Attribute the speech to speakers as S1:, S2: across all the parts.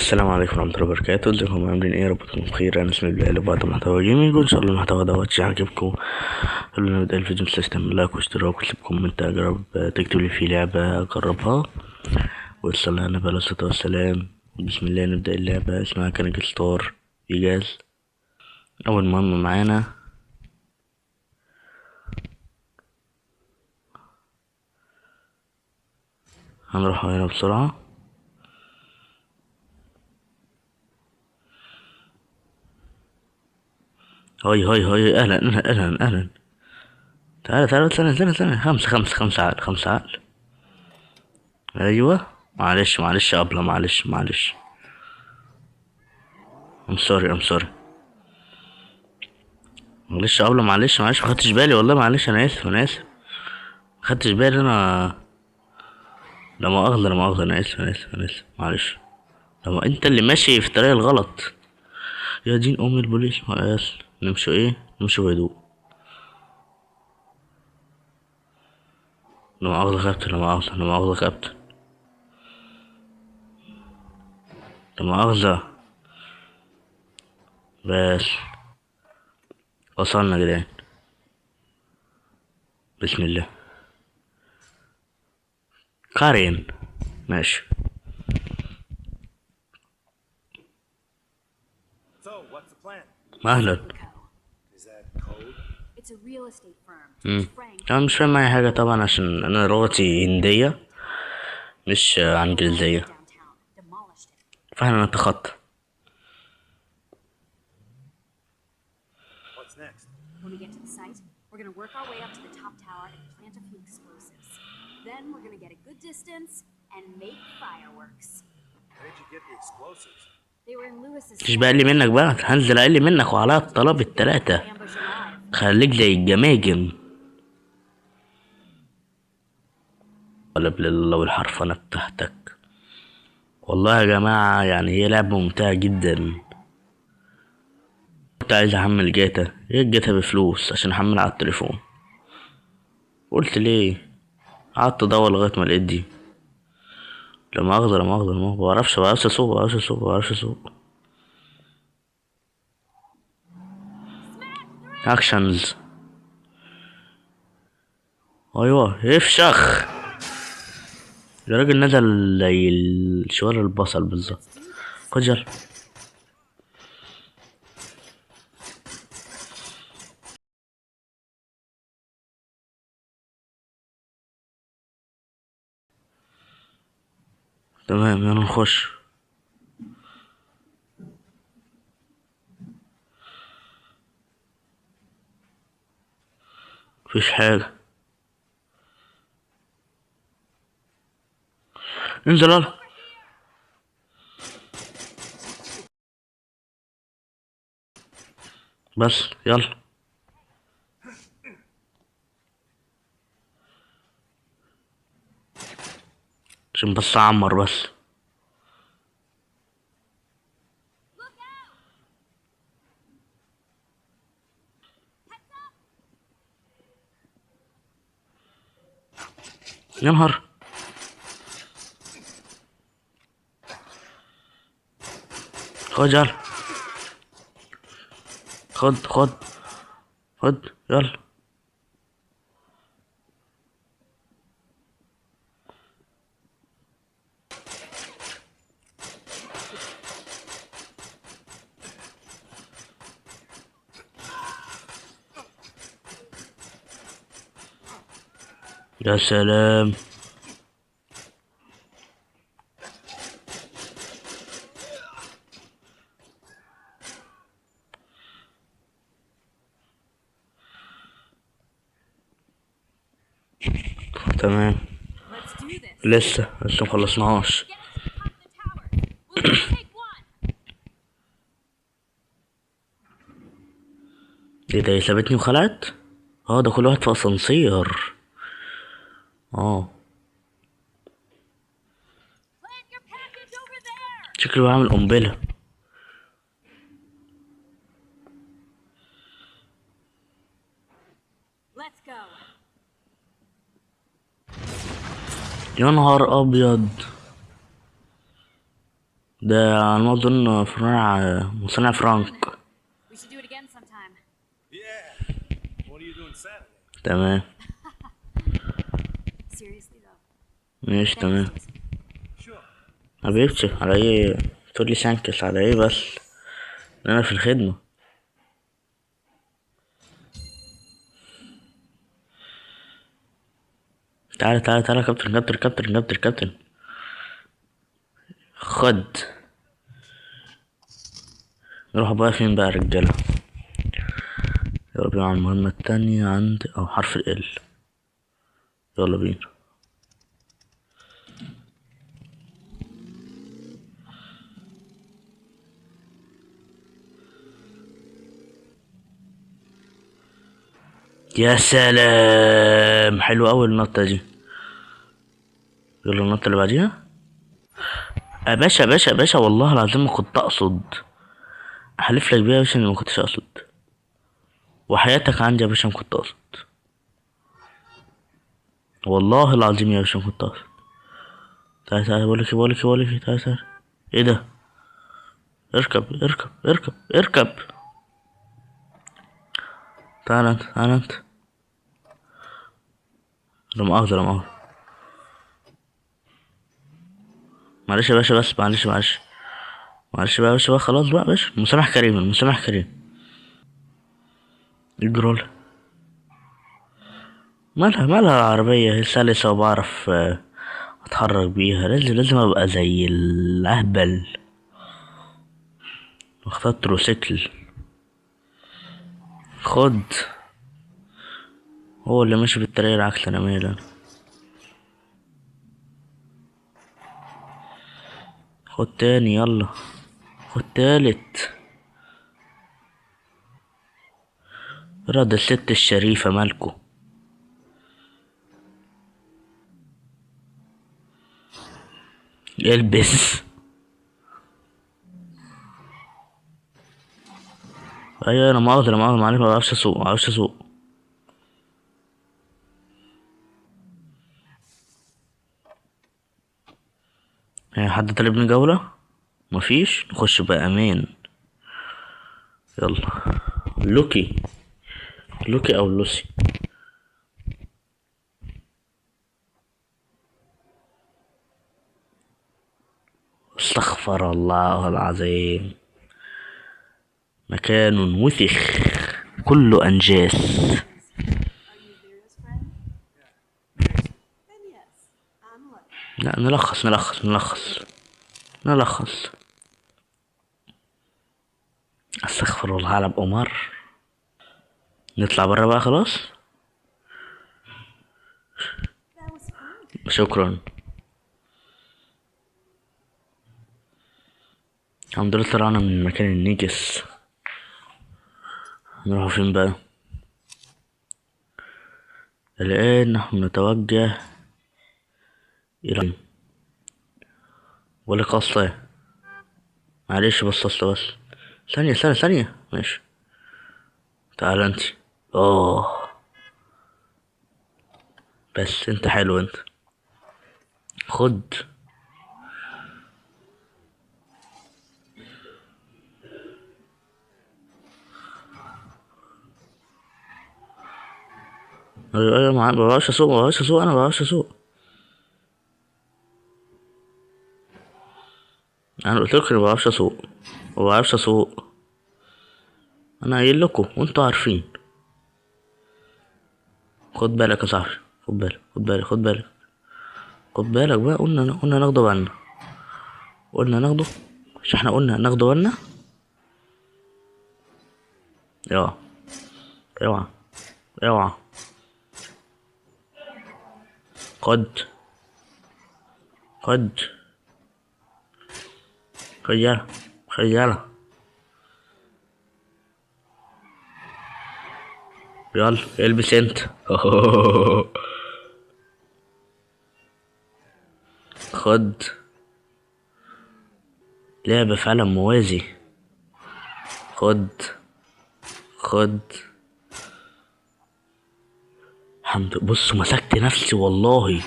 S1: السلام عليكم ورحمة الله وبركاته. ازيكم عاملين ايه؟ رب تكونوا بخير. انا اسمي بلال وبعد محتوى جيمنج، وان شاء الله المحتوى دوت يعجبكم. خلونا نبدأ الفيديو. سيستم لايك واشتراك وسيب كومنت اجرب تكتب لي فيه لعبة اجربها. وصلنا على النبي عليه الصلاة والسلام. بسم الله نبدأ اللعبة. اسمها كانج ستار ايجاز. اول مهمة معانا هنروح هنا بسرعة. هاي اهلا اهلا اهلا اهلا. تعالى استنى خمسة عقل خمسة عقل. ايوه معلش يا ابله، معلش. I'm sorry. معلش يا ابله، معلش مخدتش بالي والله، معلش انا اسف. مخدتش بالي انا. لا مؤاخذة انا اسف معلش. لما انت اللي ماشي في الطريق الغلط. يا دين ام البوليس، ما اسف. نمشي بهدوء. لا مؤاخذة كابتن. لا مؤاخذة. بس وصلنا يا جدعان. بسم الله. كارين. ماشي.
S2: So, what's the plan?
S1: اهلا.
S2: Is that code?
S3: It's a real estate firm.
S1: امم
S3: Frank.
S1: انا مش فاهم اي حاجة طبعا عشان انا لغتي هندية مش انجليزية،
S3: Downtown. Demolished it.
S1: فاحنا نتخطى.
S2: What's next?
S3: When we get to the site, we're gonna work our way up to the top tower and plant a few explosives. Then we're gonna get a good distance and make fireworks.
S2: Where did you get the explosives?
S3: They were in Lewis's.
S1: مش بقلي منك بقى، هنزل اقل منك وعلى الطلب التلاتة.
S3: Ambush alive.
S1: خليك زي الجماجم. ولا بالله والحرفنة بتاعتك. والله يا جماعة يعني هي لعبة ممتعة جدا. كنت عايز احمل جاتا، هي الجاتا بفلوس عشان احملها على التليفون. قلت ليه؟ قعدت ادور لغاية ما لقيت دي. لا مؤاخذة ما بعرفش اسوق. اكشنز. ايوه افشخ. الراجل نزل زي شوال البصل بالظبط. خد يلا. تمام يلا نخش. مفيش حاجة. انزل يلا. بس يلا. عشان بس اعمر بس. يا نهار. خد يلا. خد يلا. يا سلام. تمام.
S3: Let's do this.
S1: لسه مخلصناهاش.
S3: Get us to top the tower. We'll each take one.
S1: ايه ده؟ سابتني وخلعت. ده كل واحد في اسانسير. اه
S3: Plant your package over there.
S1: شكله بعمل قنبلة.
S3: Let's go.
S1: يا نهار ابيض. ده على ما اظن مصنع فرانك.
S3: We should do it again sometime.
S2: Yeah. What are you doing Saturday?
S1: تمام.
S3: Seriously though.
S1: ماشي
S3: Thanks,
S1: تمام.
S2: Sure.
S1: حبيبتي على ايه؟ تقولي سانكس على ايه بس؟ انا في الخدمة. تعالى تعالى تعالى كابتن كابتن كابتن كابتن كابتن. خد. نروح بقى فين بقى يا رجالة؟ يلا بينا على المهمة التانية عند حرف ال. يلا بينا. يا سلام، حلو اوي النطة دي. يلا النطة اللي بعديها. يا باشا يا باشا يا باشا، والله العظيم ما كنت اقصد. احلف لك بيها يا باشا اني ما كنتش اقصد. وحياتك عندي يا باشا ما كنت اقصد. والله العظيم يا باشا ما كنت اقصد. تعالى تعالى، بقولك تعالى تعالى. ايه ده؟ اركب اركب اركب اركب. تعالى انت تعالى انت. لا مؤاخذة لا مؤاخذة. معلش يا باشا، بس معلش معلش. معلش بقى يا باشا، بقى خلاص بقى يا باشا، المسامح كريم المسامح كريم. الجرول. مالها العربية، هي سلسة وبعرف اتحرك بيها. لازم ابقى زي الاهبل واختار تروسيكل. خد. هو اللي ماشي بالطريق العكس، انا مالي أنا. خد تاني يلا. خد تالت. رد الست الشريفة مالكو. البس. ايوه انا مؤاخذة لا مؤاخذة، معلش ما بعرفش اسوق ما بعرفش اسوق. حد طالبني جولة؟ مفيش، نخش بقى امان. يلا. لوكي. لوكي او لوسي. استغفر الله العظيم. مكان وثخ كله انجاس.
S4: Are you Vera's friend? Then yes, I'm lucky.
S1: لا نلخص. استغفر الله على بأمر. نطلع برا بقى خلاص.
S4: That was fun.
S1: شكرا. الحمد لله طلعنا من المكان النجس. نروح فين بقى؟ الآن نحن نتوجه إلى ولا قصة. معلش بس أصل بس. ثانية ماشي. تعال انت. اوه. بس انت حلو انت. خد. ايوه ما بعرفش اسوق انا ما بعرفش اسوق. انا قلت لكم ما بعرفش اسوق. انا قايل لكم وانتوا عارفين. خد بالك يا صاحبي، خد بالك بقى. قلنا ناخده بالنا. مش احنا قلنا ناخده بالنا. اوعى اوعى اوعى. خد يلا يلا البس انت. خد. لعبة فعلا موازي. خد. بص مسكت نفسي والله.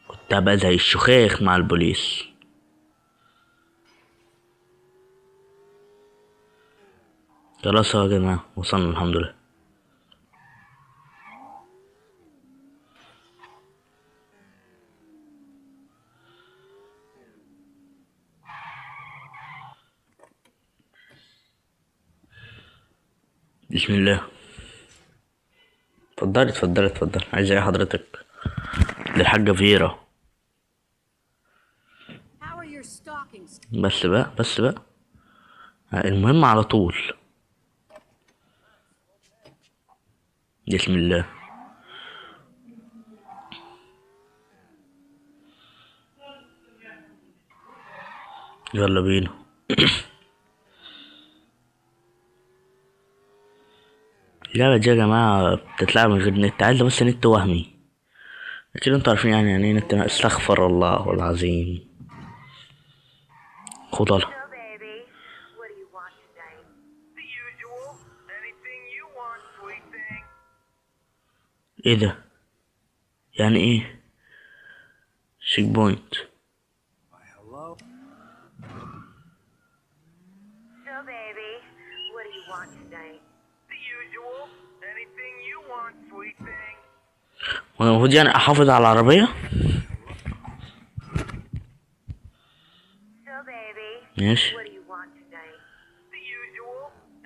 S1: كنت هبقى زي الشخاخ مع البوليس. خلاص يا جماعة وصلنا الحمد لله. بسم الله. اتفضلي اتفضلي اتفضلي، عايز ايه حضرتك؟ دي الحاجة فيرا.
S3: How are your stockings?
S1: بس بقى بس بقى، المهم على طول. بسم الله. يلا بينا. اللعبة دي يا جماعة بتتلعب من غير نت، عايزة بس نت وهمي. أكيد انتوا عارفين يعني ايه نت. استغفر الله العظيم. خد الله.
S5: So, baby, what do you want tonight?
S2: The usual. Anything you want, sweet thing.
S1: ايه ده؟ يعني ايه شيك بوينت؟
S2: Why, hello?
S5: So, baby, what do you want tonight?
S2: The usual. Anything you want, sweet thing.
S1: وانا المفروض يعني احافظ على العربية؟
S5: So, baby,
S1: ماشي.
S5: what do you want tonight?
S2: The usual.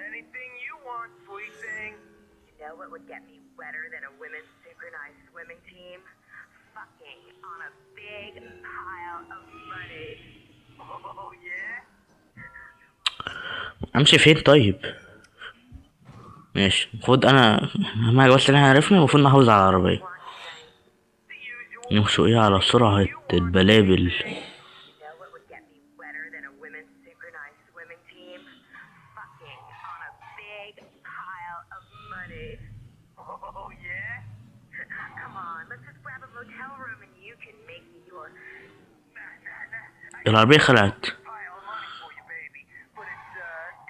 S2: Anything you want, sweet thing.
S5: You know what would get me wetter than a women's synchronized swimming team? Fucking on a big pile of money.
S2: Oh, yeah?
S1: امشي فين طيب؟ ماشي. المفروض انا اهم حاجة بس ان احنا عرفنا المفروض نحافظ على العربية.
S5: Want tonight?
S2: The usual.
S1: نمشوا ايه على سرعة البلابل.
S5: You know what would get me wetter than a women's synchronized swimming team? Fucking on a big pile of money.
S2: Oh, yeah?
S5: Come on, let's just grab a motel room and you can make me your...
S2: I
S1: العربية خلعت.
S2: got a pile of money for you, baby. But it's,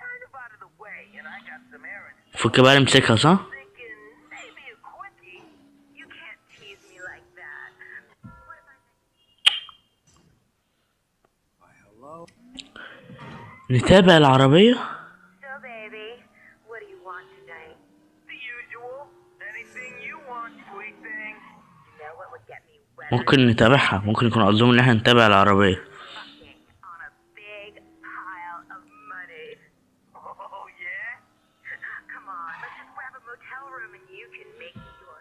S2: kind of out of the way, and I got some errands.
S1: فك بقى امسكها صح؟
S5: Thinking maybe a quickie. You can't tease me like that. What if I...
S2: Why, hello?
S1: نتابع العربية.
S5: So, baby, what do you want tonight?
S2: The usual. Anything you want, sweet thing.
S5: You know what would get me wetter
S1: ممكن نتابعها، ممكن يكون قصدهم ان احنا نتابع العربية.
S5: fucking on a big pile of money?
S2: Oh, yeah?
S5: Come on, let's just grab a motel room and you can make me your...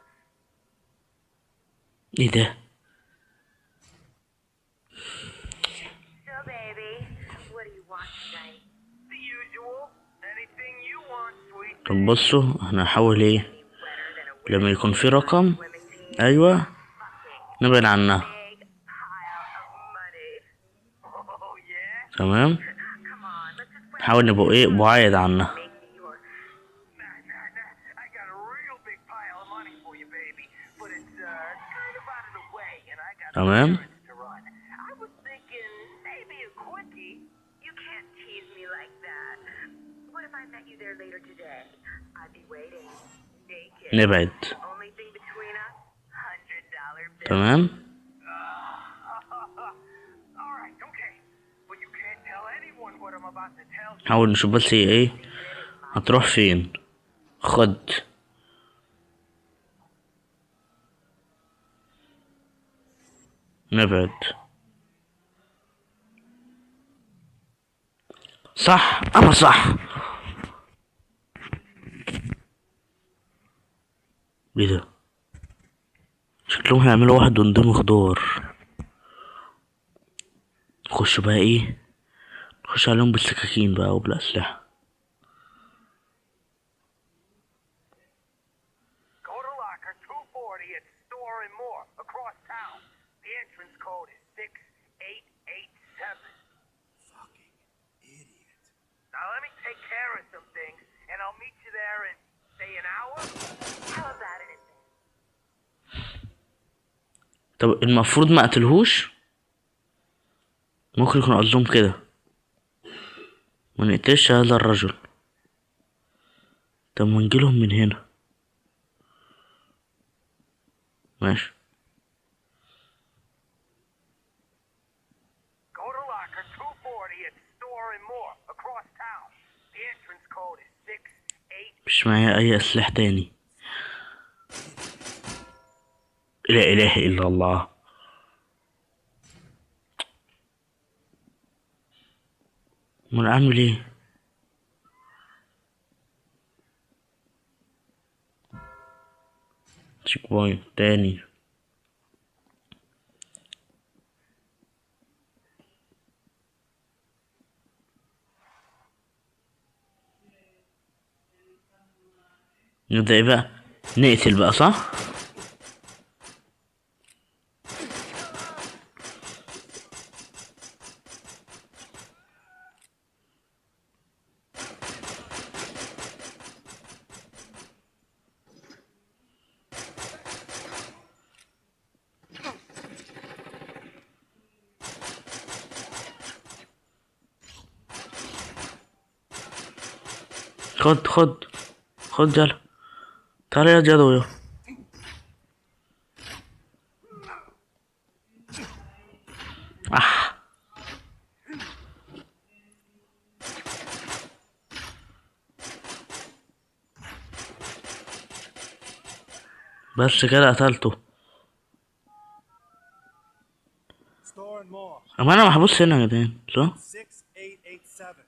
S1: ايه ده؟
S5: So, baby, what do you want tonight?
S2: The usual. Anything you want, sweet
S1: طب
S2: thing.
S1: بصوا احنا هنحاول ايه
S5: Be wetter than a
S1: لما يكون في رقم.
S5: swimming team?
S1: ايوه
S5: Fucking
S1: نبعد عنها.
S5: big pile of money.
S2: Oh, yeah?
S1: تمام.
S5: Come on, let's just grab
S1: نحاول نبقى ايه بعيد عنها.
S5: make me your...
S2: I got a real big pile of money for you, baby. But it's, kind of out of the way, and I got some
S1: تمام.
S2: errands to run. I was thinking maybe a quickie.
S5: You can't tease me like that. What if I met you there later today? I'd be waiting, naked.
S1: نبعد.
S5: Only thing between us, $100 bill.
S1: تمام.
S2: All right, okay. But you can't tell anyone what I'm about to tell you.
S1: نحاول نشوف بس هي ايه هتروح فين. خد. نبعد. صح انا صح. ايه ده؟ شكلهم هيعملوا واحد قدام خضار. نخش بقى ايه، نخش عليهم بالسكاكين بقى وبالاسلحة.
S2: Go to locker 240 at Store and More across town. The entrance code is 6887. Fucking idiot. Now let me take care of some things, and I'll meet you there in, say, an hour?
S5: How about it in bed?
S1: طب المفروض ما قتلهوش. ممكن يكون قصدهم كده ما نقتلش هذا الرجل. طب ما نجيلهم من هنا. ماشي.
S2: Go to locker 240 at Store and More across town. The entrance code is
S1: مش معايا اي اسلحة تاني. لا اله الا الله. امال اعمل ايه؟ تشيك بوينت تاني. نبدأ ايه بقى؟ نقتل بقى صح؟ خد خد خد يلا. تعال يا جدو يا. بس كده قتلته.
S6: Store and more.
S1: اما انا محبوس هنا يا جدعان صح؟
S6: 6887.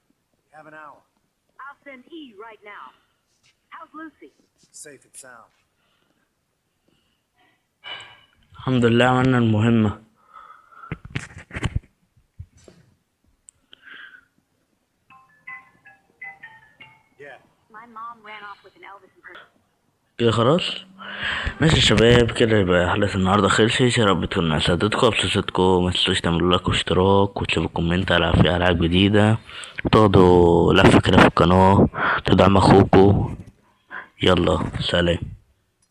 S6: You have an hour.
S5: I'll send E right now. How's Lucy?
S6: Safe and sound.
S1: الحمد لله عملنا المهمة.
S6: Yeah.
S3: My mom ran off with an Elvis impersonator.
S1: كده خلاص. ماشي يا شباب، كده يبقى حلقة النهاردة خلصت. يا رب تكون أسعدتكم وأبسطتكم. متنسوش تعملوا لايك واشتراك وتسيبوا كومنت على في ألعاب جديدة، وتاخدوا لفة كده في القناة، تدعم أخوكوا. يلا سلام.